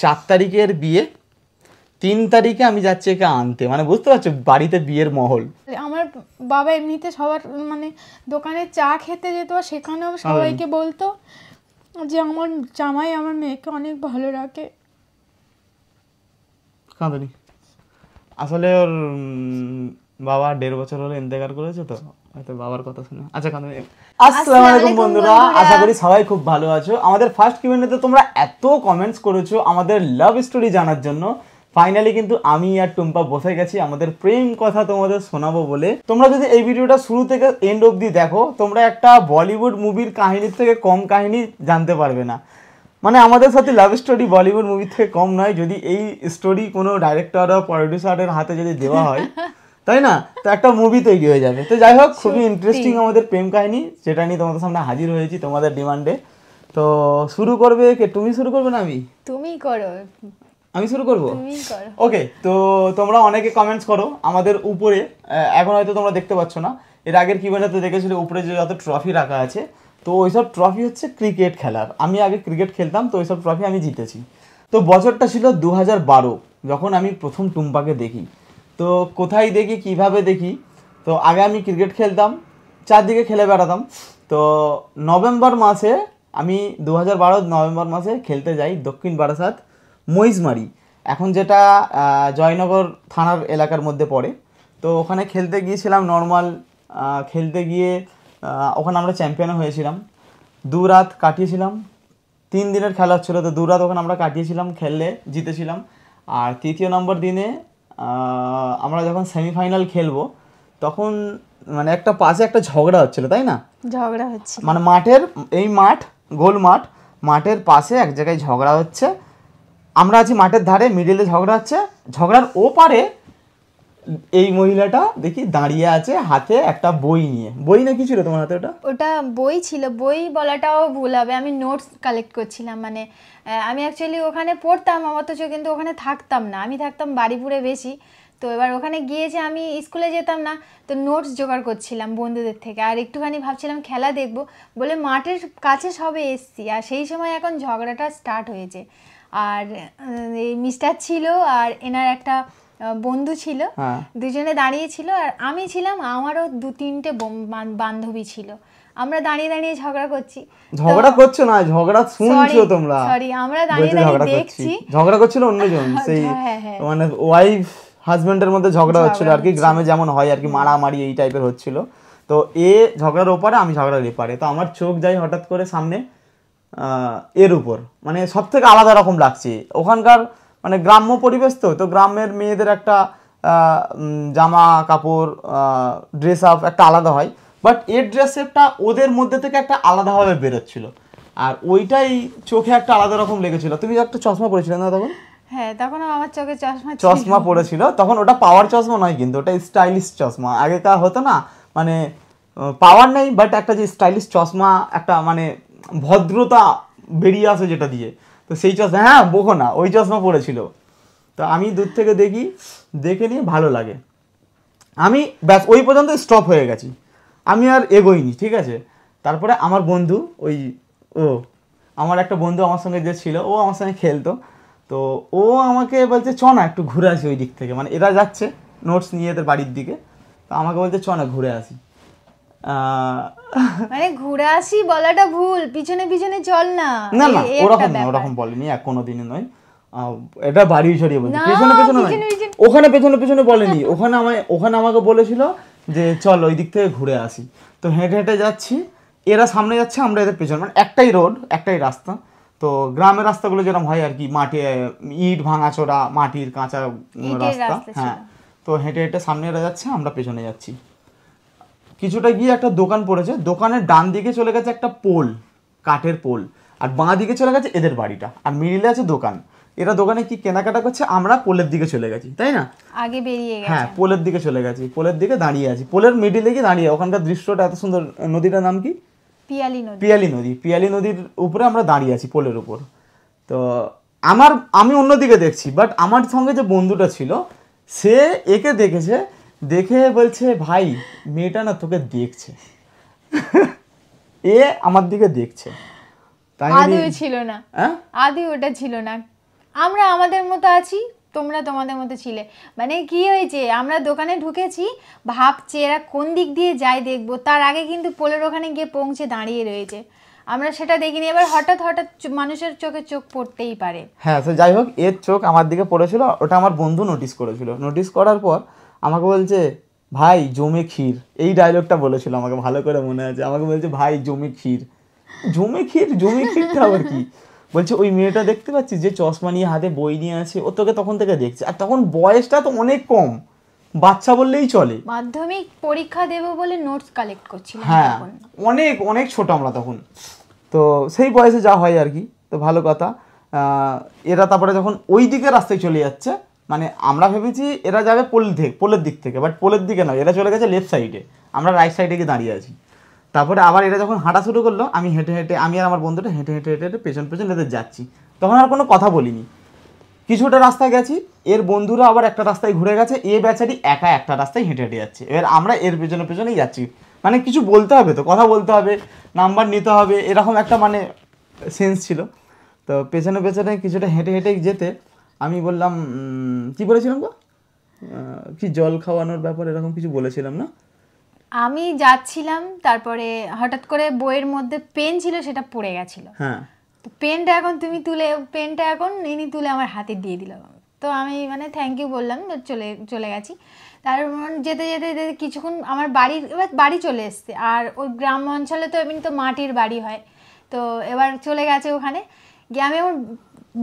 4 তারিখের বিয়ে, 3 তারিখে আমি যাচ্ছি একে আনতে, মানে বুঝতে পারছো বাড়িতে বিয়ের মহল। আমার বাবা এমনিতে সবার মানে দোকানে চা খেতে যেত, সেখানেও সবাইকে বলতো যে আমার জামাই আমার মেয়েকে অনেক ভালো রাখে। কাঁদনি, আসলে ওর বাবা 1.5 বছর হলো ইন্তেকার করেছে, তো হয়তো বাবার কথা শুনে। আচ্ছা কাঁদনি। আসসালামু আলাইকুম বন্ধুরা, আশা করি সবাই খুব ভালো আছো। আমাদের ফার্স্ট কিউএনএ তে তোমরা এত কমেন্টস করেছো আমাদের লাভ স্টোরি জানার জন্য। ফাইনালি কিন্তু আমি আর টুম্পা বসে গেছি আমাদের প্রেম কথা তোমাদের শোনাবো বলে। তোমরা যদি এই ভিডিওটা শুরু থেকে এন্ড অবধি দেখো, তোমরা একটা বলিউড মুভির কাহিনীর থেকে কম কাহিনী জানতে পারবে না। মানে আমাদের সাথে লাভ স্টোরি বলিউড মুভি থেকে কম নয়। যদি এই স্টোরি কোনো ডাইরেক্টর বা প্রডিউসারের হাতে যদি দেওয়া হয়, তাই না, তো একটা মুভি তৈরি হয়ে যাবে। তো যাই হোক, খুবই ইন্টারেস্টিং আমাদের প্রেম কাহিনী, যেটা নিয়ে তোমাদের সামনে হাজির হয়েছি তোমাদের ডিমান্ডে। তো শুরু করবে কে? তুমি শুরু করবে না আমি? তুমি করো। আমি শুরু করব? তুমি করো। ওকে, তো তোমরা অনেকে কমেন্টস করো আমাদের উপরে। এখন হয়তো তোমরা দেখতে পাচ্ছ না, এর আগের কিউএনএ তে দেখেছিলে উপরে যে যত ট্রফি রাখা আছে, তো ওইসব ট্রফি হচ্ছে ক্রিকেট খেলার। আমি আগে ক্রিকেট খেলতাম, তো ওইসব ট্রফি আমি জিতেছি। তো বছরটা ছিল 2012, যখন আমি প্রথম টুম্পাকে দেখি। তো কোথায় দেখি, কিভাবে দেখি, তো আগে আমি ক্রিকেট খেলতাম, চারদিকে খেলে বেড়াতাম। তো নভেম্বর মাসে আমি 2012 নভেম্বর মাসে খেলতে যাই দক্ষিণ বারাসাত মহিষমারি, এখন যেটা জয়নগর থানার এলাকার মধ্যে পড়ে। তো ওখানে খেলতে গিয়েছিলাম নর্মাল। খেলতে গিয়ে ওখানে আমরা চ্যাম্পিয়নও হয়েছিলাম। 2 রাত কাটিয়েছিলাম, 3 দিনের খেলা হচ্ছিল, তো 2 রাত ওখানে আমরা কাটিয়েছিলাম, খেললে জিতেছিলাম। আর তৃতীয় নম্বর দিনে আমরা যখন সেমিফাইনাল খেলবো, তখন মানে একটা পাশে একটা ঝগড়া হচ্ছিল, তাই না? ঝগড়া হচ্ছে মানে মাঠের, এই মাঠ গোল মাঠ, মাঠের পাশে এক জায়গায় ঝগড়া হচ্ছে। আমরা আছি মাঠের ধারে, মিডিলে ঝগড়া হচ্ছে। ঝগড়ার ওপারে এই মহিলাটা দেখি দাঁড়িয়ে আছে, হাতে একটা বই নিয়ে। বই না কি ছিল তোমার হাতে? ওটা বই ছিল। বই বলাটাও ভুল হবে, আমি নোটস কালেক্ট করছিলাম। মানে আমি অ্যাকচুয়ালি ওখানে পড়তাম অথচ কিন্তু ওখানে থাকতাম না, আমি থাকতাম বাড়িপুরে বেশি। তো এবার ওখানে গিয়েছে, আমি স্কুলে যেতাম না, তো নোটস জোগাড় করছিলাম বন্ধুদের থেকে। আর একটুখানি ভাবছিলাম খেলা দেখবো বলে মাঠের কাছে সবে এসছি, আর সেই সময় এখন ঝগড়াটা স্টার্ট হয়েছে। আর এই মিস্টার ছিল আর এনার একটা বন্ধু ছিল, দুজনে দাঁড়িয়ে ছিল। আর আমি ছিলাম, আমারও 2-3টে বান্ধবী ছিল। আমরা দাঁড়িয়ে দাঁড়িয়ে ঝগড়া করছি। ঝগড়া করছো না, ঝগড়া শুনছো তোমরা। সরি, আমরা দাঁড়িয়ে দাঁড়িয়ে দেখছি। ঝগড়া করছিল অন্যজন, সেই মানে ওয়াইফ হাজবেন্ডের মধ্যে ঝগড়া হচ্ছিল আর কি, গ্রামে যেমন হয় আর কি, মারামারি এই টাইপের হচ্ছিল। তো এ ঝগড়ার ওপারে, আমি ঝগড়ার এপারে। তো আমার চোখ যায় হঠাৎ করে সামনে এর উপর, মানে সব থেকে আলাদা রকম লাগছে ওখানকার, মানে গ্রাম্য পরিবেশ। তো গ্রামের মেয়েদের একটা জামা কাপড়, ড্রেস আপ একটা আলাদা হয়, বাট এর ড্রেস আপটা ওদের মধ্যে থেকে একটা আলাদাভাবে বেরোচ্ছিল। আর ওইটাই চোখে একটা আলাদা রকম লেগেছিল। তুমি একটা চশমা পরেছিলে না তখন? হ্যাঁ, তখন আমার চোখে চশমা পড়েছিল। তখন ওটা পাওয়ার চশমা নয় কিন্তু, ওটা স্টাইলিশ চশমা। আগেকার হতো না, মানে পাওয়ার নেই বাট একটা যে স্টাইলিশ চশমা, একটা মানে ভদ্রতা বেরিয়ে আসে যেটা দিয়ে, তো সেই চশমা, হ্যাঁ বোকো না, ওই চশমা পড়েছিল। তো আমি দূর থেকে দেখি, দেখে নিয়ে ভালো লাগে, আমি ব্যাস ওই পর্যন্ত স্টপ হয়ে গেছি, আমি আর এগোইনি, ঠিক আছে। তারপরে আমার বন্ধু, আমার একটা বন্ধু আমার সঙ্গে যে ছিল, ও আমার সঙ্গে খেলতো, তো ও আমাকে বলছে চ না একটু ঘুরে আসি ওই দিক থেকে। মানে এরা যাচ্ছে নোটস নিয়ে এদের বাড়ির দিকে, তো আমাকে বলছে চ না ঘুরে আসি। মানে ঘুরে আসি বলাটা ভুল, পিছনে পিছনে চল না। না না, ওরকম না, ওরকম বলেনি, কোনোদিনই নয়। এটা বাড়ি ছড়িয়ে বলছে, পেছনে পেছনে নয়, ওখানে পেছনে পেছনে বলেনি। ওখানে আমাকে বলেছিল যে চল ওই দিক থেকে ঘুরে আসি। তো হেঁটে হেঁটে যাচ্ছি, এরা সামনে যাচ্ছে, আমরা এদের পেছনে, মানে একটাই রোড, একটাই রাস্তা। তো গ্রামের রাস্তাগুলো যেরকম হয় আর কি, মাঠে ইট ভাঙাচোরা, মাটির কাঁচা রাস্তা, হ্যাঁ। তো হেঁটে হেঁটে সামনে এরা যাচ্ছে, আমরা পেছনে যাচ্ছি। কিছুটা গিয়ে একটা দোকান পড়েছে, দোকানের ডান দিকে চলে গেছে একটা পোল, কাঠের পোল, আর বাঁ দিকে চলে গেছে এদের বাড়িটা, আর মিডিলে আছে দোকান। এরা দোকানে কি কেনাকাটা করছে, আমরা পোলের দিকে চলে গেছি, তাই না, আগে বেরিয়ে গেছে। হ্যাঁ, পোলের দিকে চলে গেছি, পোলের দিকে দাঁড়িয়ে আছি, পোলের মিডিলে গিয়ে দাঁড়িয়ে। ওখানকার দৃশ্যটা এত সুন্দর, নদীটার নাম কি? পিয়ালি নদীর উপরে আমরা দাঁড়িয়ে আছি, পোলের উপর। তো আমি অন্যদিকে দেখছি, বাট আমার সঙ্গে যে বন্ধুটা ছিল সে একে দেখেছে, দেখে বলছে ভাই মেয়েটা না তোকে দেখছে। এ আমার দিকে দেখছে, আদিও ছিল না, আদি ওটা ছিল না, আমরা আমাদের মতো আছি, তোমরা তোমাদের মতো ছিলে। মানে কি হয়েছে, আমরা দোকানে ঢুকেছি, ভাবছি এরা কোন দিক দিয়ে যায় দেখবো, তার আগে কিন্তু পোলের ওখানে গিয়ে পৌঁছে দাঁড়িয়ে রয়েছে, আমরা সেটা দেখিনি। এবার হঠাৎ হঠাৎ মানুষের চোখে চোখ পড়তেই পারে। হ্যাঁ, তো যাই হোক, এর চোখ আমার দিকে পড়েছিল, ওটা আমার বন্ধু নোটিস করেছিল। নোটিস করার পর আমাকে বলছে, ভাই জমে ক্ষীর, এই ডায়লগটা বলেছিল আমাকে, ভালো করে মনে আছে। আমাকে বলছে, ভাই জমে ক্ষীর। জমে ক্ষীর, জমে ক্ষীরটা আবার কি? বলছে, ওই মেয়েটা দেখতে পাচ্ছিস যে চশমা নিয়ে হাতে বই নিয়ে আছে, ও তোকে তখন থেকে দেখছে। আর তখন বয়সটা তো অনেক কম, বাচ্চা বললেই চলে। মাধ্যমিক পরীক্ষা দেবো বলে নোটস কালেক্ট করছিলাম হ্যাঁ, তখন। অনেক অনেক ছোট আমরা তখন। তো সেই বয়সে যা হয় আর কি। তো ভালো কথা। এরা তারপরে যখন ওই দিকে রাস্তায় চলে যাচ্ছে, মানে আমরা ভেবেছি এরা যাবে পোলের দিক থেকে, বাট পোলের দিকে নয়, এরা চলে গেছে লেফট সাইডে, আমরা রাইট সাইডে গিয়ে দাঁড়িয়ে আছি। তারপরে আবার এরা যখন হাঁটা শুরু করলো, আমি হেঁটে হেঁটে, আমি আর আমার বন্ধুটা হেঁটে হেঁটে হেঁটে হেঁটে পেছন পেছন এদের যাচ্ছি। তখন আর কোনো কথা বলিনি। কিছুটা রাস্তায় গেছি, এর বন্ধুরা আবার একটা রাস্তায় ঘুরে গেছে, এ বেচারি একা একটা রাস্তায় হেঁটে হেঁটে যাচ্ছে। এবার আমরা এর পেছনে পেছনেই যাচ্ছি, মানে কিছু বলতে হবে তো, কথা বলতে হবে, নাম্বার নিতে হবে, এরকম একটা মানে সেন্স ছিল। তো পেছনে পেছনে কিছুটা হেঁটে হেঁটে যেতে আমি বললাম, কি বলেছিলাম গো, কি জল খাওয়ানোর ব্যাপার এরকম কিছু বলেছিলাম না? আমি যাচ্ছিলাম, তারপরে হঠাৎ করে বইয়ের মধ্যে পেন ছিল, সেটা পড়ে গেছিল। হ্যাঁ, তো পেনটা এখন তুমি তুলে, পেনটা এখন ইনি তুলে আমার হাতে দিয়ে দিল। তো আমি মানে থ্যাংক ইউ বললাম, চলে গেছি। তার যেতে যেতে যেতে কিছুক্ষণ আমার এবার বাড়ি চলে এসছে। আর ওই গ্রাম অঞ্চলে তো এমনি তো মাটির বাড়ি হয়। তো এবার চলে গেছে ওখানে গিয়ে, আমি এবার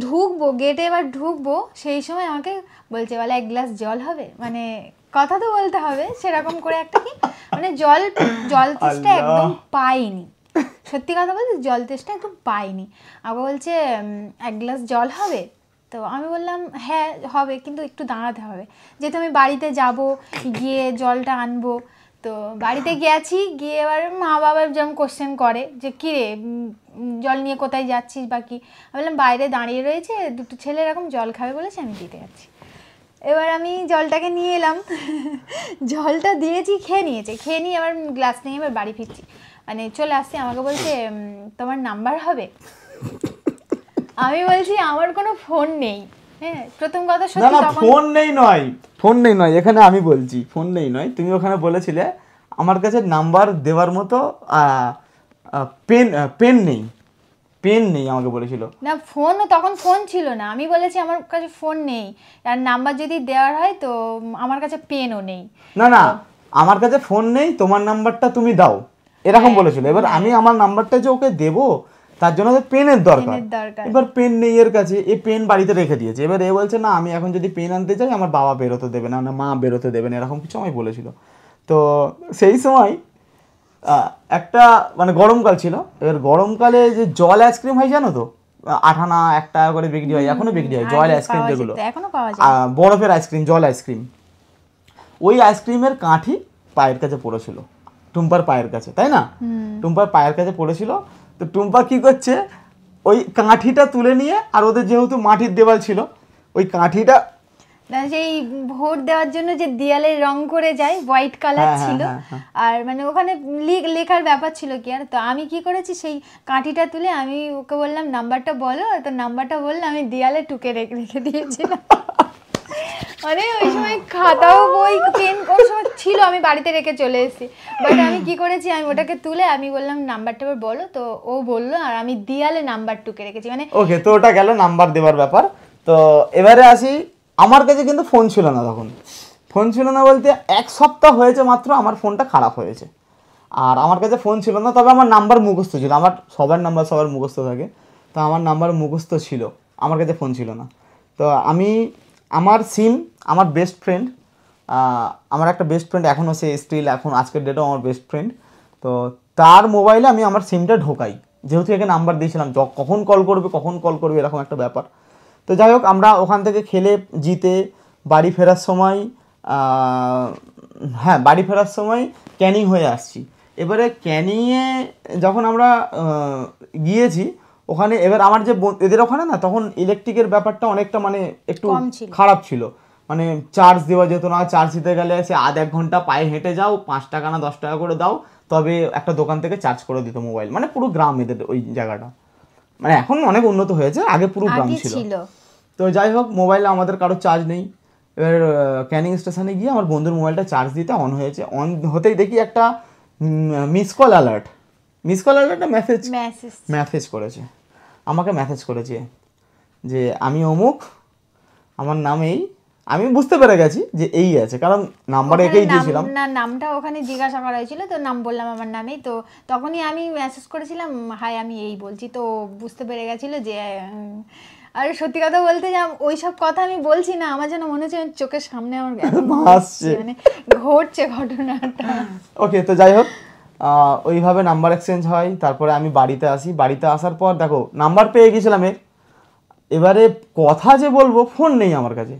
ঢুকবো গেটে, এবার ঢুকবো, সেই সময় আমাকে বলছে, বলে এক গ্লাস জল হবে। মানে কথা তো বলতে হবে, সেরকম করে একটা কি মানে জল তেষ্টা একদম পাইনি, সত্যি কথা বলতে জল তেষ্টা একদম পাইনি। আমাকে বলছে, এক গ্লাস জল হবে? তো আমি বললাম হ্যাঁ হবে, কিন্তু একটু দাঁড়াতে হবে, যেহেতু আমি বাড়িতে যাব, গিয়ে জলটা আনবো। তো বাড়িতে গেছি, গিয়ে এবার মা বাবা যেমন কোশ্চেন করে যে কী রে, জল নিয়ে কোথায় যাচ্ছিস বা কি। আমি বললাম বাইরে দাঁড়িয়ে রয়েছে দুটো ছেলে, এরকম জল খাবে বলেছে, আমি দিতে যাচ্ছি। এবার আমি জলটাকে নিয়ে এলাম, জলটা দিয়েছি, খেয়ে নিয়ে এবার গ্লাস নিয়ে এবার বাড়ি ফিরছি, মানে চলে আসছি। আমাকে বলছে, তোমার নাম্বার হবে? আমি বলছি আমার কোনো ফোন নেই। হ্যাঁ, প্রথম কথা সত্যি, না ফোন নেই নয়, এখানে আমি বলছি ফোন নেই নয়, তুমি ওখানে বলেছিলে আমার কাছে নাম্বার দেওয়ার মতো পেন নেই আমাকে বলেছিল। না তখন ফোন ছিল না, আমি বলেছি আমার কাছে ফোন নেই, আর নাম্বার যদি দেওয়ার হয় তো আমার কাছে পেনও নেই। না আমার কাছে ফোন নেই, তোমার নাম্বারটা তুমি দাও, এরকম বলেছিল। এবার আমি আমার নাম্বারটা যে ওকে দেবো, তার জন্য পেনের দরকার। এবার পেন নেই এর কাছে, এ পেন বাড়িতে রেখে দিয়েছে। এবার এ বলছে, না আমি এখন যদি পেন আনতে চাই আমার বাবা বেরোতে দেবে না, মা বেরোতে দেবে না, এরকম কিছু আমায় বলেছিল। তো সেই সময় একটা মানে গরমকাল ছিল। এবার গরমকালে যে জল আইসক্রিম হয় জানো তো, 8 আনা 1 টাকা করে বিক্রি হয়, এখনো বিক্রি হয় জল আইসক্রিম, যেগুলো বরফের আইসক্রিম, জল আইসক্রিম। ওই আইসক্রিমের কাঠি পায়ের কাছে পড়েছিল, টুম্পার পায়ের কাছে, তাই না? টুম্পার পায়ের কাছে পড়েছিল। তো টুম্পা কি করছে, ওই কাঠিটা তুলে নিয়ে, আর ওদের যেহেতু মাটির দেওয়াল ছিল, ওই কাঠিটা সেই ভোট দেওয়ার জন্য যে দেয়ালে রং করে যায়, হোয়াইট কালার ছিল, আর মানে ওখানে লেখার ব্যাপার ছিল কি। আর তো আমি কি করেছি, সেই কাঠিটা তুলে আমি ওকে বললাম নাম্বারটা বলো, তো নাম্বারটা বললে আমি দেয়ালে টুকে রেখে দিয়েছিলাম। মানে ওই সময় খাতাও বই পেন ওই সময় ছিল, আমি বাড়িতে রেখে চলে এসেছি। বাট আমি কি করেছি, আমি ওটাকে তুলে আমি বললাম নাম্বারটা এবার বলো, তো ও বললো, আর আমি দেয়ালে নাম্বার টুকে রেখেছি। মানে ওকে, তো ওটা গেল নাম্বার দেওয়ার ব্যাপার। তো এবারে আসি, আমার কাছে কিন্তু ফোন ছিল না তখন। ফোন ছিল না বলতে 1 সপ্তাহ হয়েছে মাত্র আমার ফোনটা খারাপ হয়েছে, আর আমার কাছে ফোন ছিল না। তবে আমার নাম্বার মুখস্থ ছিল, আমার সবার নাম্বার সবার মুখস্থ থাকে, তো আমার নাম্বার মুখস্থ ছিল, আমার কাছে ফোন ছিল না। তো আমি আমার সিম, আমার বেস্ট ফ্রেন্ড, আমার একটা বেস্ট ফ্রেন্ড এখনও, সে স্টিল এখন আজকের ডেটেও আমার বেস্ট ফ্রেন্ড। তো তার মোবাইলে আমি আমার সিমটা ঢোকাই, যেহেতু একে নাম্বার দিয়েছিলাম, কখন কল করবে এরকম একটা ব্যাপার। তো যাই হোক, আমরা ওখান থেকে খেলে জিতে বাড়ি ফেরার সময়, বাড়ি ফেরার সময় ক্যানিং হয়ে আসছি। এবারে ক্যানিংয়ে যখন আমরা গিয়েছি ওখানে, এবার আমার যে এদের ওখানে না তখন ইলেকট্রিকের ব্যাপারটা অনেকটা মানে একটু খারাপ ছিল, মানে চার্জ দেওয়া যেত না। চার্জ দিতে গেলে সে আধ 1 ঘন্টা পায়ে হেঁটে যাও, 5 টাকা না 10 টাকা করে দাও, তবে একটা দোকান থেকে চার্জ করে দিত মোবাইল। মানে পুরো গ্রাম এদের ওই জায়গাটা, মানে এখন অনেক উন্নত হয়েছে, আগে পুরো গ্রাম ছিল। তো যাই হোক, মোবাইলে আমাদের কারো চার্জ নেই। এবার ক্যানিং স্টেশনে গিয়ে আমার বন্ধুর মোবাইলটা চার্জ দিতে অন হয়েছে, অন হতেই দেখি একটা মিস কল অ্যালার্ট, মেসেজ করেছে, আমাকে মেসেজ করেছে যে আমি অমুক, আমার নাম এই। আমি বুঝতে পেরে গেছি যে এই আছে, কারণ নাম্বার একেই দিয়েছিলাম না, নামটা ওখানে জিজ্ঞাসা করা হয়েছিল, তো নাম বললাম আমার নামেই, তো তখনই আমি মেসেজ করেছিলাম হাই আমি এই বলছি, তো বুঝতে পেরে গেছিল যে আর সত্যি কথা বলতে যে ওই সব কথা আমি বলছি না, আমার যেন মনে হচ্ছে চোখের সামনে আমার ভাসছে, মানে ঘটছে ঘটনাটা। ওকে, তো যাই হোক ওইভাবে নাম্বার এক্সচেঞ্জ হয়। তারপরে আমি বাড়িতে আসি, বাড়িতে আসার পর দেখো নাম্বার পেয়ে গেছিলাম এবারে কথা যে বলবো, ফোন নেই আমার কাছে।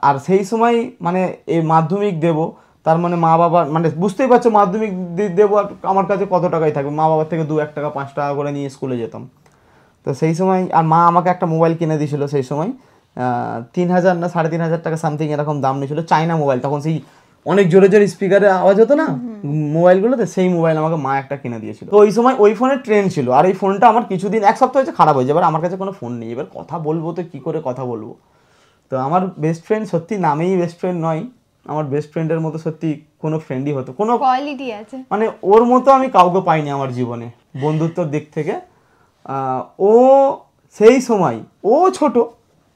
আর সেই সময় মানে এই মাধ্যমিক দেব, তার মানে মা বাবা, মানে বুঝতেই পারছো মাধ্যমিক দেবো আর আমার কাছে কত টাকাই থাকবে, মা বাবার থেকে 2-1 টাকা 5 টাকা করে নিয়ে স্কুলে যেতাম। তো সেই সময় আর মা আমাকে একটা মোবাইল কিনে দিয়েছিল সেই সময়, 3,000 না 3,500 টাকা সামথিং এরকম দাম নিয়েছিল, চাইনা মোবাইল। তখন সেই অনেক জোরে জোরে স্পিকারে আওয়াজ হতো না মোবাইলগুলোতে, সেই মোবাইল আমাকে মা একটা কিনে দিয়েছিল। তো ওই সময় ওই ফোনের ট্রেন্ড ছিল, আর এই ফোনটা আমার কিছুদিন 1 সপ্তাহ হয়েছে খারাপ হয়েছে। এবার আমার কাছে কোনো ফোন নেই, এবার কথা বলবো তো কী করে কথা বলবো। তো আমার বেস্ট ফ্রেন্ড সত্যি নামেই বেস্ট ফ্রেন্ড নয়, আমার বেস্ট ফ্রেন্ডের মতো সত্যি কোনো ফ্রেন্ডই হতো, কোনো কোয়ালিটি আছে, মানে ওর মতো আমি কাউকে পাইনি আমার জীবনে বন্ধুত্বর দিক থেকে। ও সেই সময়, ও ছোট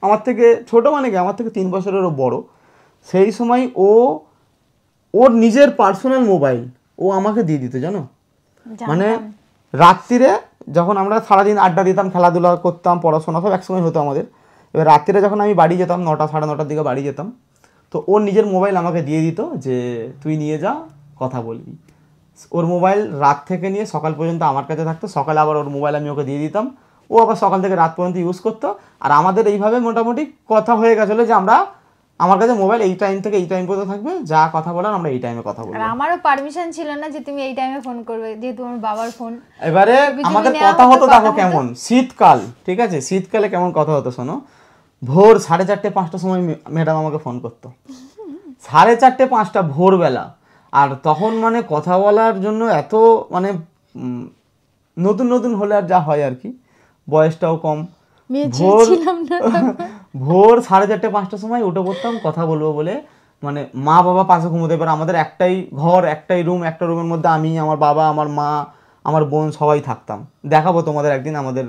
আমার থেকে, ছোট মানে কি আমার থেকে 3 বছরেরও বড়। সেই সময় ওর নিজের পার্সোনাল মোবাইল ও আমাকে দিয়ে দিত, জানো। মানে রাত্রিরে যখন আমরা সারাদিন আড্ডা দিতাম, খেলাধুলা করতাম, পড়াশোনা সব একসময় হতো আমাদের। এবার রাত্রিরে যখন আমি বাড়ি যেতাম 9টা 9:30টার দিকে বাড়ি যেতাম, তো ওর নিজের মোবাইল আমাকে দিয়ে দিত যে তুই নিয়ে যা, কথা বলবি। ওর মোবাইল রাত থেকে নিয়ে সকাল পর্যন্ত আমার কাছে থাকতো, সকালে আবার ওর মোবাইল আমি ওকে দিয়ে দিতাম, ও আবার সকাল থেকে রাত পর্যন্ত ইউজ করতো। আর আমাদের এইভাবে মোটামুটি কথা হয়ে গেছিলো যে আমার কাছে মোবাইল এই টাইম থেকে এই টাইম পর্যন্ত থাকবে, যা কথা বলার আমরা এই টাইমে কথা বলবো। আর আমারও পারমিশন ছিল না যে তুমি এই টাইমে ফোন করবে, যেহেতু আমার বাবার ফোন। এবারে আমাদের কথা হতো, দেখো কেমন শীতকাল, ঠিক আছে, শীতকালে কেমন কথা হতো শোনো। ভোর 4:30 5টার সময় ম্যাডাম আমাকে ফোন করতো, 4:30 5টা ভোরবেলা। আর তখন মানে কথা বলার জন্য এত মানে নতুন নতুন হলে আর যা হয় আর কি, বয়সটাও কম, ভোর 4:30 5টার সময় উঠে পড়তাম কথা বলবো বলে। মানে মা বাবা পাশে ঘুমোতে, এবার আমাদের একটাই ঘর, একটাই রুম, একটা রুমের মধ্যে আমি, আমার বাবা, আমার মা, আমার বোন সবাই থাকতাম। দেখাবো তোমাদের একদিন আমাদের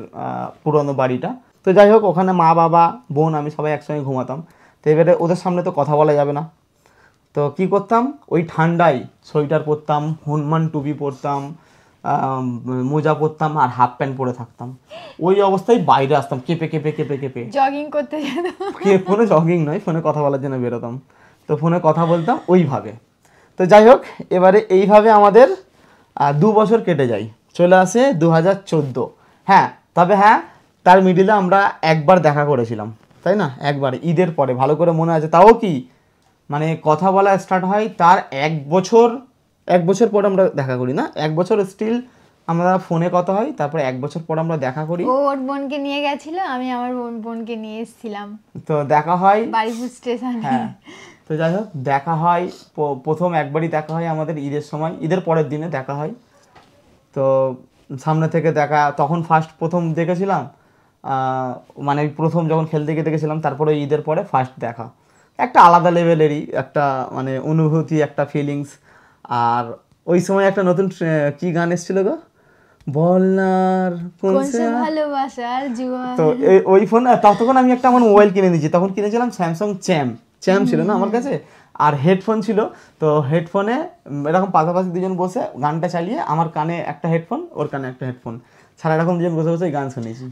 পুরনো বাড়িটা। তো যাই হোক, ওখানে মা বাবা বোন আমি সবাই একসঙ্গে ঘুমাতাম। তো এবারে ওদের সামনে তো কথা বলা যাবে না, তো কি করতাম, ওই ঠান্ডায় সোয়েটার পরতাম, হনুমান টুপি পরতাম, মোজা পরতাম আর হাফ প্যান্ট পরে থাকতাম। ওই অবস্থায় বাইরে আসতাম কেঁপে কেঁপে কেঁপে কেঁপে, জগিং করতে যেতাম। ফোনে জগিং নয়, ফোনে কথা বলার জন্য বেরোতাম। তো ফোনে কথা বলতাম ওইভাবে। তো যাই হোক, এবারে এইভাবে আমাদের 2 বছর কেটে যায়, চলে আসে 2014। হ্যাঁ, তবে হ্যাঁ, তার মিডিলে আমরা একবার দেখা করেছিলাম, তাই না, একবার ঈদের পরে, ভালো করে মনে আছে। তাও কি মানে কথা বলা স্টার্ট হয় তার 1 বছর পর আমরা দেখা করি না, 1 বছর স্টিল আমরা ফোনে কথা হয়, তারপরে 1 বছর পর আমরা দেখা করি। ওর বোনকে নিয়ে গেছিল, আমি আমার বোনকে নিয়ে এসেছিলাম, তো দেখা হয় বাড়িপুর স্টেশনে। হ্যাঁ, তো যাই হোক দেখা হয়, প্রথম একবারই দেখা হয় আমাদের ঈদের সময়, ঈদের পরের দিনে দেখা হয়। তো সামনে থেকে দেখা, তখন প্রথম দেখেছিলাম, মানে প্রথম যখন খেলতে গিয়ে দেখেছিলাম, তারপরে ঈদের পরে ফার্স্ট দেখা, একটা আলাদা লেভেলেরই একটা মানে অনুভূতি, একটা ফিলিংস। আর ওই সময় একটা নতুন কি গান এসেছিল গো, বলনার কোনসে ভালোবাসার জুয়া। তো ওই ফোন, তখন আমি একটা আমার মোবাইল কিনে দিয়েছি, তখন কিনেছিলাম স্যামসাং চ্যাম ছিল না আমার কাছে, আর হেডফোন ছিল। তো হেডফোনে এরকম পাশাপাশি দুজন বসে গানটা চালিয়ে, আমার কানে একটা হেডফোন, ওর কানে একটা হেডফোন, সারা এরকম দুজন বসে বসে গান শুনেছি।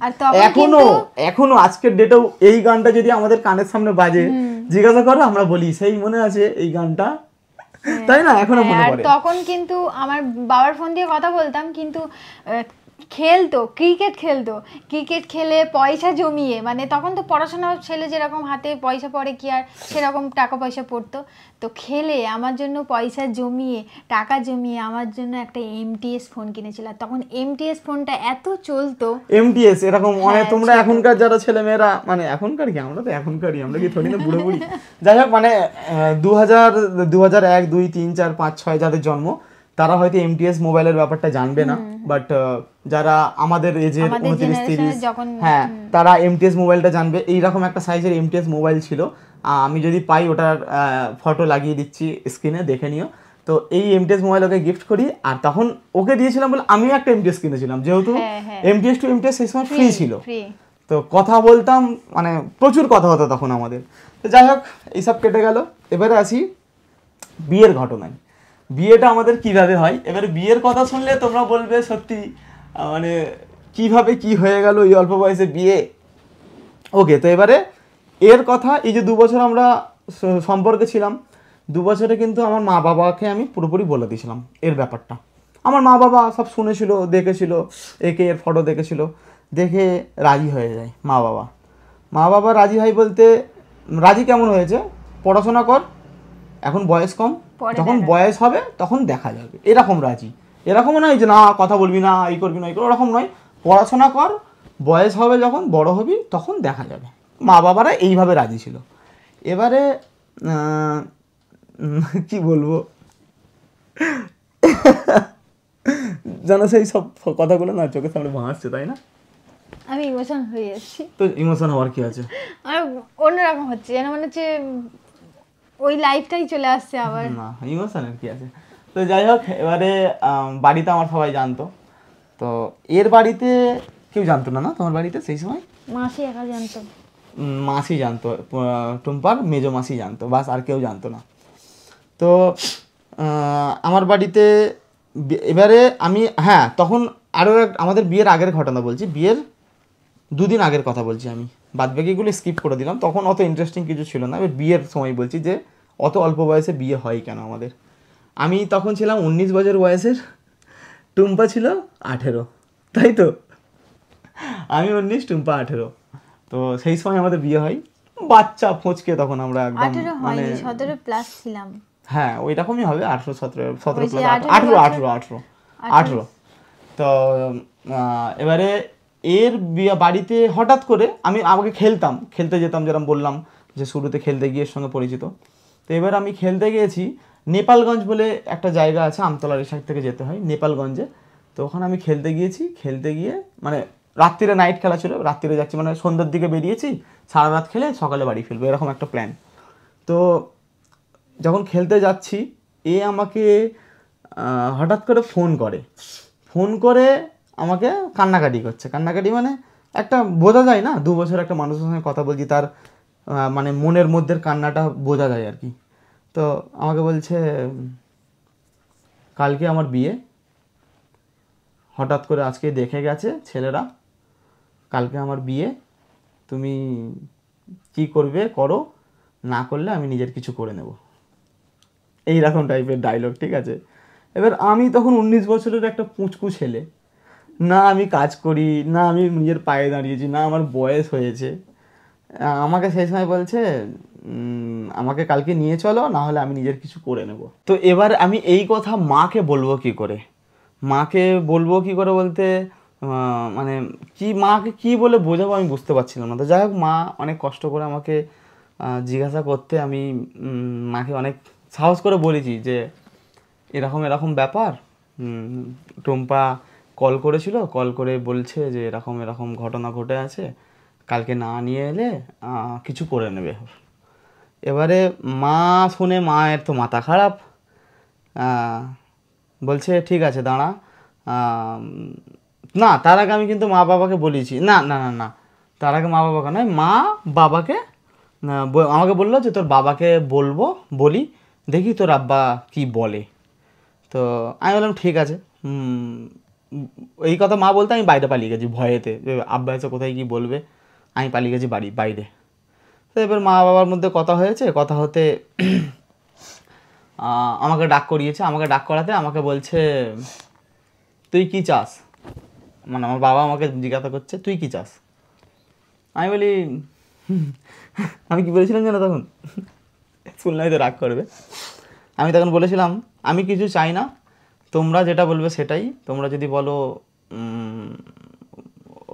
এখনো আজকের ডেটেও এই গানটা যদি আমাদের কানের সামনে বাজে, জিজ্ঞাসা করো, আমরা বলি সেই মনে আছে এই গানটা, তাই না, এখনো মনে পড়ে। তখন কিন্তু আমার বাবার ফোন দিয়ে কথা বলতাম, কিন্তু ক্রিকেট খেলে পয়সা জমিয়ে, মানে তখন তো পড়াশোনা ছেলে যেরকম হাতে পয়সা পড়ে কি আর সেরকম টাকা পয়সা পড়তো, তো খেলে আমার জন্য পয়সা জমিয়ে, টাকা জমিয়ে আমার জন্য একটা MTS ফোন কিনেছিল। তখন MTS ফোনটা এত চলতো, MTS এরকম মানে তোমরা এখনকার যারা ছেলে মেয়েরা, মানে এখনকার কি, আমরা তো এখনকারই, আমরা কি থোড়ি না বুড়ো বুড়ি। যাই হোক, মানে 2001 2 3 4 5 6 যাদের জন্ম, তারা হয়তো এমটিএস মোবাইলের ব্যাপারটা জানবে না, বাট যারা আমাদের এজের 29-30, হ্যাঁ তারা এমটিএস মোবাইলটা জানবে। এইরকম একটা সাইজের এমটিএস মোবাইল ছিল, আমি যদি পাই ওটার ফটো লাগিয়ে দিচ্ছি স্ক্রিনে, দেখে নিও। তো এই এমটিএস মোবাইল ওকে গিফট করি, আর তখন ওকে দিয়েছিলাম বলে আমিও একটা এমটিএস কিনেছিলাম, যেহেতু এমটিএস টু এমটিএস সেই সময় ফ্রি ছিল। তো কথা বলতাম, মানে প্রচুর কথা হতো তখন আমাদের। তো যাই হোক, এইসব কেটে গেল। এবারে আসি বিয়ের ঘটনায়। বিয়েটা আমাদের কিভাবে হয়, এবারে বিয়ের কথা শুনলে তোমরা বলবে সত্যি মানে কিভাবে কি হয়ে গেল এই অল্প বয়সে বিয়ে। ওকে, তো এবারে এর কথা, এই যে 2 বছর আমরা সম্পর্কে ছিলাম, 2 বছরে কিন্তু আমার মা বাবাকে আমি পুরোপুরি বলে দিয়েছিলাম এর ব্যাপারটা। আমার মা বাবা সব শুনেছিল, দেখেছিল, একে এর ফটো দেখেছিল, দেখে রাজি হয়ে যায় মা বাবা। মা বাবা রাজি হয় বলতে, রাজি কেমন হয়েছে, পড়াশোনা কর, এখন বয়স কম, যখন বয়স হবে তখন দেখা যাবে, এরকম রাজি। এরকমও নয় যে না কথা বলবি না, এই করবি না, এই করবি, ওরকম নয়, পড়াশোনা কর, বয়স হবে যখন, বড় হবি তখন দেখা যাবে। মা বাবারা এইভাবে রাজি ছিল। এবারে কি বলবো, জানো সেই সব কথাগুলো না চোখের সামনে ভাসছে, তাই না? আমি ইমোশন হয়ে যাচ্ছি। তো ইমোশন হওয়ার কি আছে, আর অন্যরকম হচ্ছে, যেন মনে হচ্ছে ওই লাইফটাই চলে আসছে আবার। না ইমোশনের কি আছে। তো যাই হোক, এবারে বাড়িতে আমার সবাই জানতো। তো এর বাড়িতে কেউ জানতো না, না তোমার বাড়িতে সেই সময়? মাসি একা জানতো। মাসি জানতো, টুম্পার মেজো মাসি জানতো, বাস, আর কেউ জানতো না। তো আমার বাড়িতে এবারে আমি, হ্যাঁ তখন আরও আমাদের বিয়ের আগের ঘটনা বলছি, বিয়ের 2 দিন আগের কথা বলছি আমি, বাদবাকিগুলো স্কিপ করে দিলাম, তখন অত ইন্টারেস্টিং কিছু ছিল না। এবার বিয়ের সময় বলছি যে অত অল্প বয়সে বিয়ে হয় কেন আমাদের। আমি তখন ছিলাম 19 বছর বয়সের, টুম্পা ছিল 18, তাই তো? আমি 19, টুম্পা 18। তো সেই সময় আমাদের বিয়ে হয়, বাচ্চা ফোঁচকে তখন আমরা একদম, মানে 17 প্লাস ছিলাম। হ্যাঁ ওই রকমই হবে, 18, 17 প্লাস 18। তো এবারে এর বাড়িতে হঠাৎ করে আমাকে খেলতে যেতাম, যেরকম বললাম যে শুরুতে খেলতে গিয়ে সঙ্গে পরিচিত। তো এবার আমি খেলতে গিয়েছি নেপালগঞ্জ বলে একটা জায়গা আছে, আমতলার এই সাইড থেকে যেতে হয় নেপালগঞ্জে। তো ওখানে আমি খেলতে গিয়ে মানে রাত্রিরে নাইট খেলা ছিল, রাত্রিরে যাচ্ছি, মানে সন্ধ্যার দিকে বেরিয়েছি, সারা রাত খেলে সকালে বাড়ি ফিরবো, এরকম একটা প্ল্যান। তো যখন খেলতে যাচ্ছি, এ আমাকে হঠাৎ করে ফোন করে আমাকে কান্নাকাটি মানে একটা বোঝা যায় না, 2 বছর একটা মানুষের সঙ্গে কথা বলছি, তার মানে মনের মধ্যে কান্নাটা বোঝা যায় আর কি। তো আমাকে বলছে কালকে আমার বিয়ে, হঠাৎ করে আজকে দেখে গেছে ছেলেরা, কালকে আমার বিয়ে, তুমি কি করবে করো, না করলে আমি নিজের কিছু করে নেব, এইরকম টাইপের ডায়লগ, ঠিক আছে? এবার আমি তখন 19 বছরের একটা পুঁচকু ছেলে, না আমি কাজ করি, না আমি নিজের পায়ে দাঁড়িয়েছি, না আমার বয়স হয়েছে, আমাকে সেই সময় বলছে আমাকে কালকে নিয়ে চলো, না হলে আমি নিজের কিছু করে নেব। তো এবার আমি এই কথা মাকে বলবো কি করে, বলতে মানে মাকে কি বলে বোঝাবো আমি বুঝতে পারছিলাম না। তো যাই হোক, মা অনেক কষ্ট করে আমাকে জিজ্ঞাসা করতে, আমি মাকে অনেক সাহস করে বলেছি যে এরকম ব্যাপার, টুম্পা কল করে বলছে যে এরকম ঘটনা ঘটে আছে, কালকে না নিয়ে এলে কিছু করে নেবে। এবারে মা শুনে, মায়ের তো মাথা খারাপ, বলছে ঠিক আছে দাঁড়া, না তার আগে আমি কিন্তু মা বাবাকে বলেছি, না না না না তার আগে মা বাবাকে নয়, মা বাবাকে আমাকে বললো যে তোর বাবাকে বলি, দেখি তোর আব্বা কি বলে। তো আমি বললাম ঠিক আছে। এই কথা মা বলতে আমি বাইরে পালিয়ে গেছি ভয়েতে, আব্বা এসে কোথায় কি বলবে, আমি পালিয়ে গেছি বাইরে। তো এবার মা বাবার মধ্যে কথা হতে আমাকে ডাক করাতে আমাকে বলছে তুই কি চাস, মানে আমার বাবা আমাকে জিজ্ঞাসা করছে তুই কি চাস। আমি বলি আমি কি বলেছিলাম জানো তখন, শুনলে হয়তো রাগ করবে, আমি তখন বলেছিলাম আমি কিছু চাই না, তোমরা যেটা বলবে সেটাই, তোমরা যদি বলো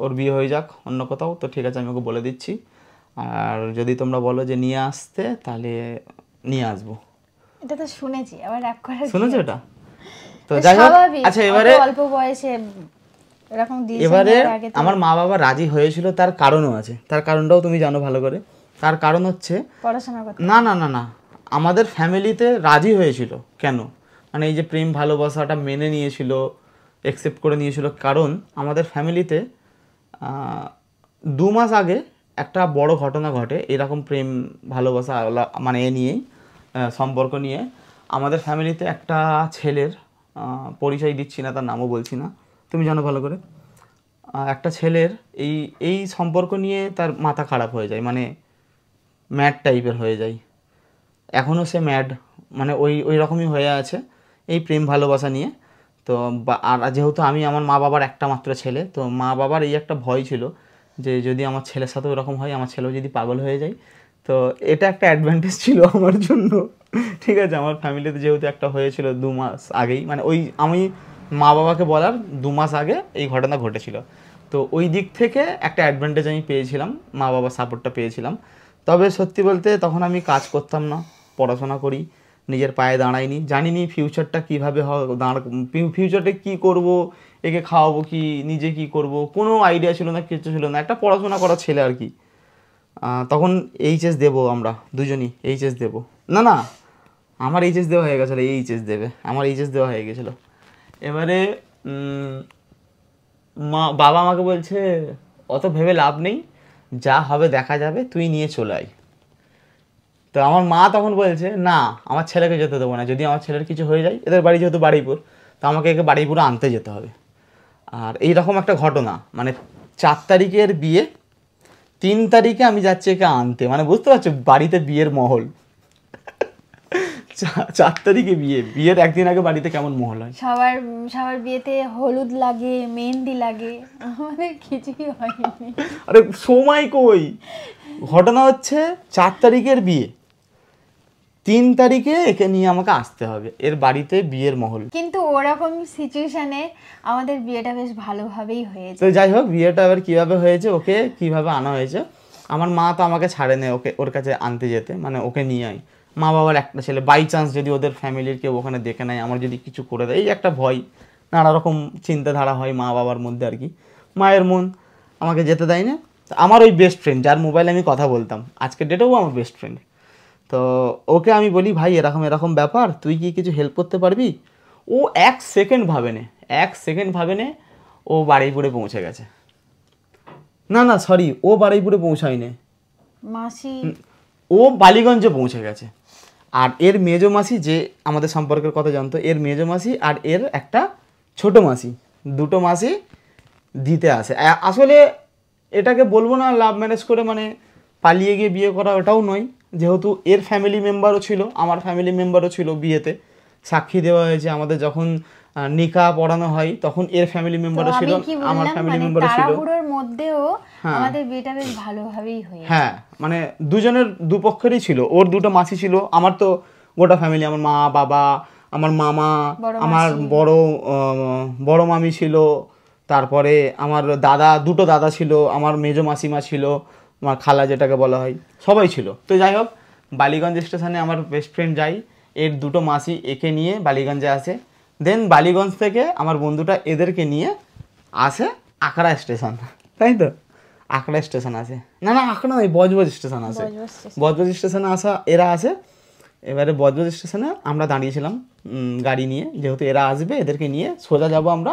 ওর বিয়ে হয়ে যাক অন্য কোথাও, তো ঠিক আছে আমি ওকে বলে দিচ্ছি, আর যদি তোমরা বলো যে নিয়ে আসতে, তাহলে নিয়ে আসবো। এটা তো শুনেছি, আবার রাগ করার শুনেছো এটা? তো যাই হোক, স্বাভাবিক, আচ্ছা এবারে অল্প বয়সে এরকম এবারে ডিসিশনের আগে তো আমার মা বাবা রাজি হয়েছিল, তার কারণও আছে, তার কারণটাও তুমি জানো ভালো করে। তার কারণ হচ্ছে পড়াশোনা করতে। না না না না, আমাদের ফ্যামিলিতে রাজি হয়েছিল কেন, মানে এই যে প্রেম ভালোবাসাটা মেনে নিয়েছিল, অ্যাকসেপ্ট করে নিয়েছিল, কারণ আমাদের ফ্যামিলিতে 2 মাস আগে একটা বড় ঘটনা ঘটে এরকম প্রেম ভালোবাসা মানে এ নিয়েই, সম্পর্ক নিয়ে। আমাদের ফ্যামিলিতে একটা ছেলের, পরিচয় দিচ্ছি না, তার নামও বলছি না, তুমি জানো ভালো করে, একটা ছেলের এই এই সম্পর্ক নিয়ে তার মাথা খারাপ হয়ে যায়, মানে ম্যাড টাইপের হয়ে যায়। এখনও সে ম্যাড, মানে ওই ওই রকমই হয়ে আছে এই প্রেম ভালোবাসা নিয়ে। তো আর যেহেতু আমি আমার মা বাবার একটা মাত্র ছেলে, তো মা বাবার এই একটা ভয় ছিল যে যদি আমার ছেলের সাথে ওরকম হয়, আমার ছেলেও যদি পাগল হয়ে যায়। তো এটা একটা অ্যাডভান্টেজ ছিল আমার জন্য, ঠিক আছে। আমার ফ্যামিলিতে যেহেতু একটা হয়েছিল 2 মাস আগেই, মানে ওই আমি মা বাবাকে বলার 2 মাস আগে এই ঘটনা ঘটেছিল, তো ওই দিক থেকে একটা অ্যাডভান্টেজ আমি পেয়েছিলাম, মা বাবার সাপোর্টটা পেয়েছিলাম। তবে সত্যি বলতে তখন আমি কাজ করতাম না, পড়াশোনা করি, নিজের পায়ে দাঁড়াইনি, জানিনি ফিউচারটা কীভাবে ফিউচারটা কী করব, একে খাওয়াবো কি, নিজে কি করব, কোনো আইডিয়া ছিল না, কিছু ছিল না, একটা পড়াশোনা করা ছেলে আর কি। তখন এইচএস দেবো আমরা দুজনই, এইচএস দেবো, না না আমার এইচএস দেওয়া হয়ে গেছিলো, এইচএস দেবে, আমার এইচএস দেওয়া হয়ে গেছিলো। এবারে বাবা আমাকে বলছে অত ভেবে লাভ নেই, যা হবে দেখা যাবে, তুই নিয়ে চলে আয়। তো আমার মা তখন বলছে না, আমার ছেলেকে যেতে দেবো না, যদি আমার ছেলের কিছু হয়ে যায়, এদের বাড়ি যেহেতু বারুইপুর, তো আমাকে একে বারুইপুরে আনতে যেতে হবে। আর এইরকম একটা ঘটনা, মানে 4 তারিখের বিয়ে, 3 তারিখে আমি যাচ্ছি একে আনতে, মানে বুঝতে পারছো বাড়িতে বিয়ের মহল। 4 তারিখে বিয়ের একদিন আগে বাড়িতে কেমন মহল হয়। সবার সবার বিয়েতে হলুদ লাগে, মেহেন্দি লাগে, আমাদের কিছুই হয়নি। আরে সময় কই, ঘটনা হচ্ছে 4 তারিখের বিয়ে, 3 তারিখে একে নিয়ে আমাকে আসতে হবে, এর বাড়িতে বিয়ের মহল। কিন্তু ওরকম সিচুয়েশনে আমাদের বিয়েটা বেশ ভালোভাবেই হয়েছে। তো যাই হোক, বিয়েটা এবার কীভাবে হয়েছে, ওকে কীভাবে আনা হয়েছে, আমার মা তো আমাকে ছাড়ে নেই ওকে ওর কাছে আনতে যেতে, মানে ওকে নিয়ে আয়। মা বাবার একটা ছেলে, বাই চান্স যদি ওদের ফ্যামিলির কেউ ওখানে দেখে নেয়, আমার যদি কিছু করে দেয়, এই একটা ভয়, নানা রকম চিন্তাধারা হয় মা বাবার মধ্যে আর কি। মায়ের মন আমাকে যেতে দেয় না। আমার ওই বেস্ট ফ্রেন্ড, যার মোবাইলে আমি কথা বলতাম আজকের ডেটেও আমার বেস্ট ফ্রেন্ড, তো ওকে আমি বলি ভাই এরকম এরকম ব্যাপার, তুই কি কিছু হেল্প করতে পারবি? ও 1 সেকেন্ড ভাবে নে, ও বারুইপুরে পৌঁছে গেছে। না না সরি, ও বারুইপুরে পৌঁছায়নি, মাসি ও বালিগঞ্জে পৌঁছে গেছে। আর এর মেজো মাসি, যে আমাদের সম্পর্কের কথা জানতো, এর মেজো মাসি আর এর একটা ছোট মাসি, দুটো মাসি দিতে আসে। আসলে এটাকে বলবো না লাভ ম্যারেজ করে মানে পালিয়ে গিয়ে বিয়ে করা, ওটাও নয়, যেহেতু এর ফ্যামিলি মেম্বারও ছিল, আমার ফ্যামিলি মেম্বারও ছিল বিয়েতে, সাক্ষী দেওয়া হয়েছে। আমাদের যখন নিকাহ পড়ানো হয় তখন এর ফ্যামিলি মেম্বারও ছিল, আমার ফ্যামিলি মেম্বারও ছিল। তাড়াহুড়োর মধ্যেও আমাদের বিয়েটা বেশ ভালোভাবেই হয়েছে। হ্যাঁ, মানে দুজনের দুপক্ষেরই ছিল, ওর দুটো মাসি ছিল, আমার তো গোটা ফ্যামিলি, আমার মা বাবা, আমার মামা, আমার বড় মামি ছিল, তারপরে আমার দাদা, দুটো দাদা ছিল, আমার মেজো মাসিমা ছিল, আমার খালা যেটাকে বলা হয়, সবাই ছিল। তো যাই হোক, বালিগঞ্জ স্টেশনে আমার বেস্ট ফ্রেন্ড যাই, এর দুটো মাসি একে নিয়ে বালিগঞ্জে আসে। দেন বালিগঞ্জ থেকে আমার বন্ধুটা এদেরকে নিয়ে আসে আখড়া স্টেশন, তাই তো আখড়া স্টেশন আসে, না না আখড়া নয়, বজবজ স্টেশন আসে, বজবজ স্টেশনে এরা আসে। এবারে বজবজ স্টেশনে আমরা দাঁড়িয়েছিলাম গাড়ি নিয়ে, যেহেতু এরা আসবে, এদেরকে নিয়ে সোজা যাব আমরা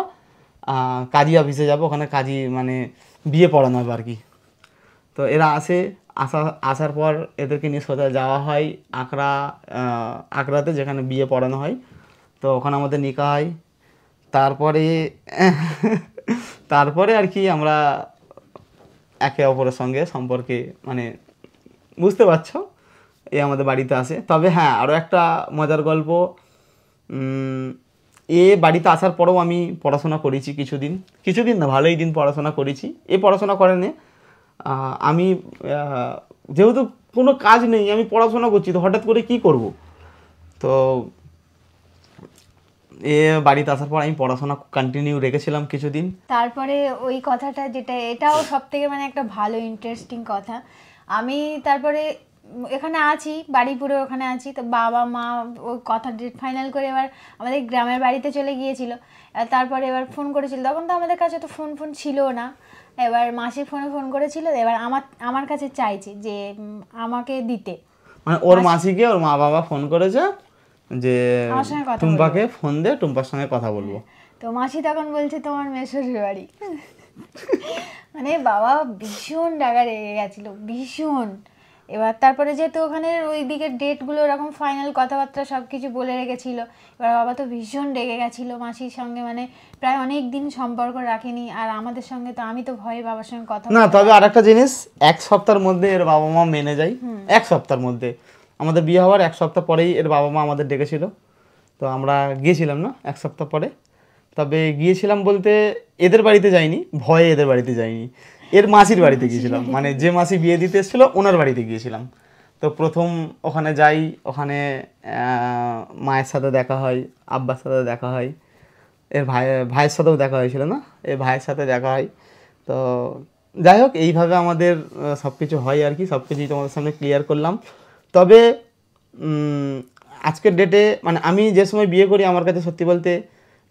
কাজী অফিসে যাব, ওখানে কাজী মানে বিয়ে পড়ানো হবে আর কি। তো এরা আসার পর এদেরকে নিয়ে সোজা যাওয়া হয় আখড়াতে, যেখানে বিয়ে পড়ানো হয়। তো ওখানে আমাদের নিকাহ হয়। তারপরে আর কি আমরা একে অপরের সঙ্গে সম্পর্কে, মানে বুঝতে পারছো, এ আমাদের বাড়িতে আসে। তবে হ্যাঁ, আরও একটা মজার গল্প, এ বাড়িতে আসার পরেও আমি পড়াশোনা করেছি কিছুদিন না, ভালোই দিন পড়াশোনা করেছি। এ পড়াশোনা করেনি, আমি যেহেতু কোনো কাজ নেই, আমি পড়াশোনা করছি, তো হঠাৎ করে কি করব, তো এ বাড়িতে আসার পর আমি পড়াশোনা কন্টিনিউ রেখেছিলাম কিছুদিন। তারপরে ওই কথাটা যেটা, এটাও সব থেকে মানে একটা ভালো ইন্টারেস্টিং কথা, আমি তারপরে এখানে আছি বাড়িপুরে, ওখানে আছি। তো বাবা মা ওই কথা ডেট ফাইনাল করে এবার আমাদের গ্রামের বাড়িতে চলে গিয়েছিল। তারপরে এবার ফোন করেছিল, তখন তো আমাদের কাছে তো ফোন ছিল না। এবার মাসির ফোন করেছিল, এবার আমার কাছে চাইছে যে আমাকে দিতে, মানে ওর মাসিকে ওর মা বাবা ফোন করেছে যে আমার সঙ্গে কথা টুম্পাকে ফোন দে, টুম্পার সঙ্গে কথা বলবো। তো মাসি তখন বলছে তোমার মেসোর বাড়ি। মানে বাবা ভীষণ রাগা রেগে গেছিল, ভীষণ। এবার তারপরে যেহেতু ওখানে ওই দিকের ডেটগুলো এরকম ফাইনাল কথাবার্তা সব কিছু বলে রেখেছিল, এবার বাবা তো ভীষণ রেগে গেছিলো মাসির সঙ্গে, মানে প্রায় অনেক দিন সম্পর্ক রাখেনি। আর আমাদের সঙ্গে তো আমি তো ভয়ে বাবার সঙ্গে কথা না, তবে আরেকটা জিনিস, 1 সপ্তাহের মধ্যে এর বাবা মা মেনে যায়। 1 সপ্তাহের মধ্যে, আমাদের বিয়ে হওয়ার 1 সপ্তাহ পরেই এর বাবা মা আমাদের ডেকেছিল। তো আমরা গিয়েছিলাম না 1 সপ্তাহ পরে। তবে গিয়েছিলাম বলতে এদের বাড়িতে যাইনি, ভয়ে এদের বাড়িতে যাইনি, এর মাসির বাড়িতে গিয়েছিলাম। মানে যে মাসি বিয়ে দিতে এসেছিলো ওনার বাড়িতে গিয়েছিলাম। তো প্রথম ওখানে যাই, ওখানে মায়ের সাথে দেখা হয়, আব্বার সাথে দেখা হয়, এর ভাইয়ের সাথেও দেখা হয়েছিল না, এর ভাইয়ের সাথে দেখা হয়। তো যাই হোক, এইভাবে আমাদের সব কিছু হয় আর কি, সব কিছুই তোমাদের সামনে ক্লিয়ার করলাম। তবে আজকের ডেটে মানে আমি যে সময় বিয়ে করি, আমার কাছে সত্যি বলতে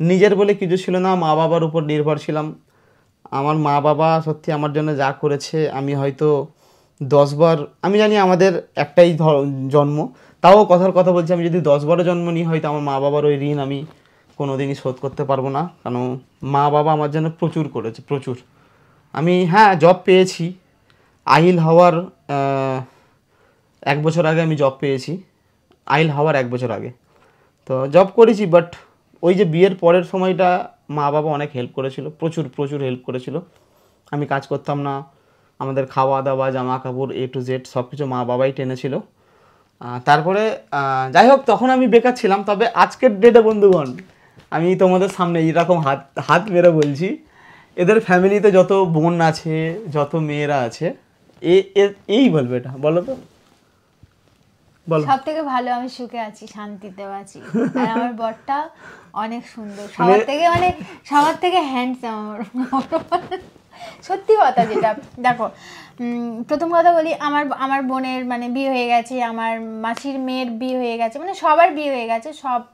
নিজের বলে কিছু ছিল না, মা বাবার উপর নির্ভর ছিলাম। আমার মা বাবা সত্যি আমার জন্য যা করেছে, আমি হয়তো 10 বার, আমি জানি আমাদের একটাই জন্ম, তাও কথার কথা বলছি, আমি যদি 10 বারও জন্ম নিই হয়তো আমার মা বাবার ওই ঋণ আমি কোনো দিনই শোধ করতে পারবো না। কারণ মা বাবা আমার জন্য প্রচুর করেছে, প্রচুর। আমি হ্যাঁ জব পেয়েছি, আইল হওয়ার 1 বছর আগে আমি জব পেয়েছি, আইল হওয়ার 1 বছর আগে তো জব করেছি। বাট ওই যে বিয়ের পরের সময়টা মা বাবা অনেক হেল্প করেছিল, প্রচুর প্রচুর হেল্প করেছিল। আমি কাজ করতাম না, আমাদের খাওয়া দাওয়া জামা কাপড় A to Z সব কিছু মা বাবাই টেনেছিল। তারপরে যাই হোক, তখন আমি বেকার ছিলাম। তবে আজকের ডেটে বন্ধুগণ, আমি তোমাদের সামনে এইরকম হাত মেরে বলছি, এদের ফ্যামিলিতে যত বোন আছে, যত মেয়েরা আছে, এই বলবে, এটা বলো তো, বলো। সব থেকে ভালো আমি সুখে আছি, শান্তিতেও আছি। আর আমার বরটা অনেক সুন্দর, সবার থেকে হ্যান্ডসাম আমার। সত্যি কথা যেটা, দেখো প্রথম কথা বলি, আমার বোনের মানে বিয়ে হয়ে গেছে, আমার মাসির মেয়ের বিয়ে হয়ে গেছে, মানে সবার বিয়ে হয়ে গেছে,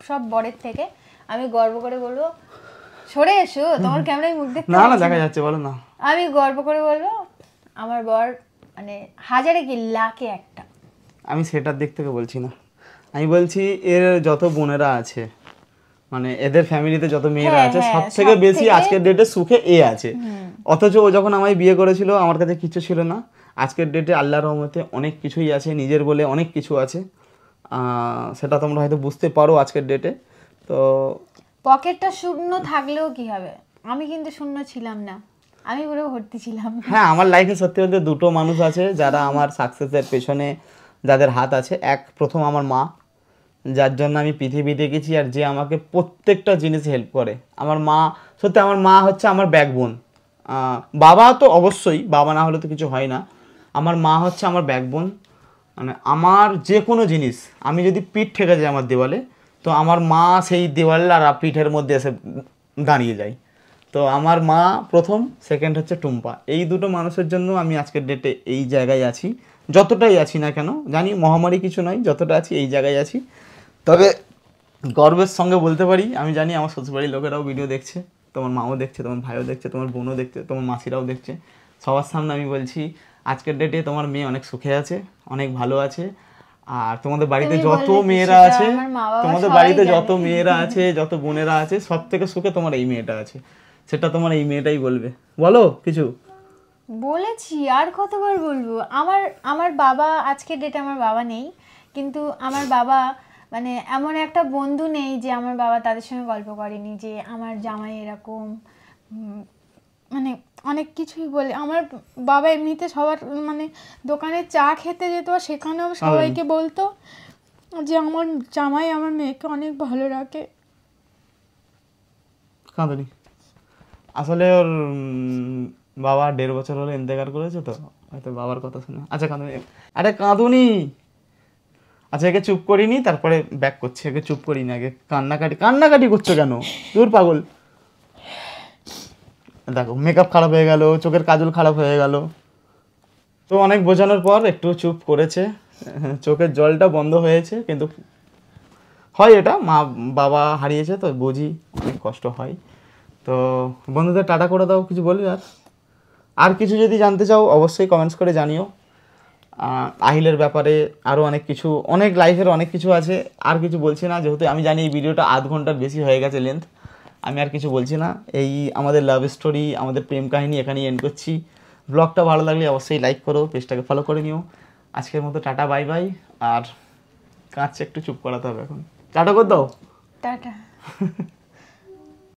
সব বরের থেকে আমি গর্ব করে বলবো, সরে এসো, তোমার ক্যামেরায় মুখ দেখতে না দেখা যাচ্ছে, বলো না। আমি গর্ব করে বলবো আমার বর মানে হাজারে কি লাখে একটা। আমি সেটার দিক থেকে বলছি না, আমি বলছি এর যত বোনেরা আছে, মানে এদের ফ্যামিলিতে যত মেয়েরা আছে, সব থেকে বেশি আজকের ডেটে সুখে আছে। অথচ ও যখন আমায় বিয়ে করেছিল আমার কাছে কিছু ছিল না। আজকের ডেটে আল্লাহর রহমতে অনেক কিছুই আছে, নিজের বলে অনেক কিছু আছে, সেটা তোমরা হয়তো বুঝতে পারো আজকের ডেটে। তো পকেটটা শূন্য থাকলেও কি হবে, আমি কিন্তু শূন্য ছিলাম না, আমি পুরো ভর্তি ছিলাম। হ্যাঁ, আমার লাইফে সত্যি বলতে 2টো মানুষ আছে যারা আমার সাকসেসের পেছনে যাদের হাত আছে। প্রথম আমার মা, যার জন্য আমি পৃথিবী দেখেছি, আর যে আমাকে প্রত্যেকটা জিনিস হেল্প করে। আমার মা, সত্যি আমার মা হচ্ছে আমার ব্যাকবোন। বাবা তো অবশ্যই, বাবা না হলে তো কিছু হয় না। আমার মা হচ্ছে আমার ব্যাকবোন। মানে আমার যে কোনো জিনিস, আমি যদি পিঠ ঠেকে যায় আমার দেওয়ালে, তো আমার মা সেই দেওয়াল আর পিঠের মধ্যে এসে দাঁড়িয়ে যায়। তো আমার মা প্রথম, সেকেন্ড হচ্ছে টুম্পা। এই 2টো মানুষের জন্য আমি আজকের ডেটে এই জায়গায় আছি, যতটাই আছি না কেন। জানি মহামারী কিছু নয়, যতটা আছি এই জায়গায় আছি। তবে গর্বের সঙ্গে বলতে পারি, আমি জানি আমার শ্বশুরবাড়ির লোকেরাও ভিডিও দেখছে, তোমার মাও দেখছে, তোমার ভাইও দেখছে, তোমার বোনও দেখছে, তোমার মাসিরাও দেখছে। সবার সামনে আমি বলছি, আজকের ডেটে তোমার মেয়ে অনেক সুখে আছে, অনেক ভালো আছে। আর তোমাদের বাড়িতে যত মেয়েরা আছে, তোমাদের বাড়িতে যত মেয়েরা আছে, যত বোনেরা আছে, সব থেকে সুখে তোমার এই মেয়েটা আছে। সেটা তোমার এই মেয়েটাই বলবে। বলো কিছু। বলেছি, আর কতবার বলবো। আমার বাবা, আজকের ডেটে আমার বাবা নেই, কিন্তু আমার বাবা মানে এমন একটা বন্ধু নেই যে আমার বাবা তাদের সঙ্গে গল্প করেনি যে আমার জামাই এরকম, মানে অনেক কিছুই বলে। আমার বাবা এমনিতে সবার মানে দোকানে চা খেতে যেত, সেখানেও সবাইকে বলতো যে আমার জামাই আমার মেয়েকে অনেক ভালো রাখে। কাঁদুনি, আসলে ওর বাবা 1.5 বছর হলো ইন্তেকার করেছে, তো হয়তো বাবার কথা শুনে। আচ্ছা কাঁদুনি, আরে কাঁদুনি। আচ্ছা একে চুপ করিনি, তারপরে ব্যাক করছি। একে চুপ করিনি, আগে কান্নাকাটি করছো কেন? দূর পাগল। দেখো মেকআপ খারাপ হয়ে গেল, চোখের কাজল খারাপ হয়ে গেল। তো অনেক বোঝানোর পর একটু চুপ করেছে। চোখের জলটা বন্ধ হয়েছে, কিন্তু হয় এটা, মা বাবা হারিয়েছে তো বুঝি, অনেক কষ্ট হয়। তো বন্ধুদের টাটা করে দাও, কিছু বলবি আর কিছু যদি জানতে চাও অবশ্যই কমেন্টস করে জানিও। আহিলের ব্যাপারে আরও অনেক কিছু, অনেক লাইফের অনেক কিছু আছে, আর কিছু বলছি না, যেহেতু আমি জানি এই ভিডিওটা আধ ঘন্টার বেশি হয়ে গেছে লেন্থ, আমি আর কিছু বলছি না। এই আমাদের লাভ স্টোরি, আমাদের প্রেম কাহিনী এখানেই এন্ড করছি। ব্লগটা ভালো লাগলে অবশ্যই লাইক করো, পেজটাকে ফলো করে নিও। আজকের মতো টাটা বাই বাই। আর কাঁচছে একটু চুপ করাতে হবে এখন, টাটা করে দাও। টাটা।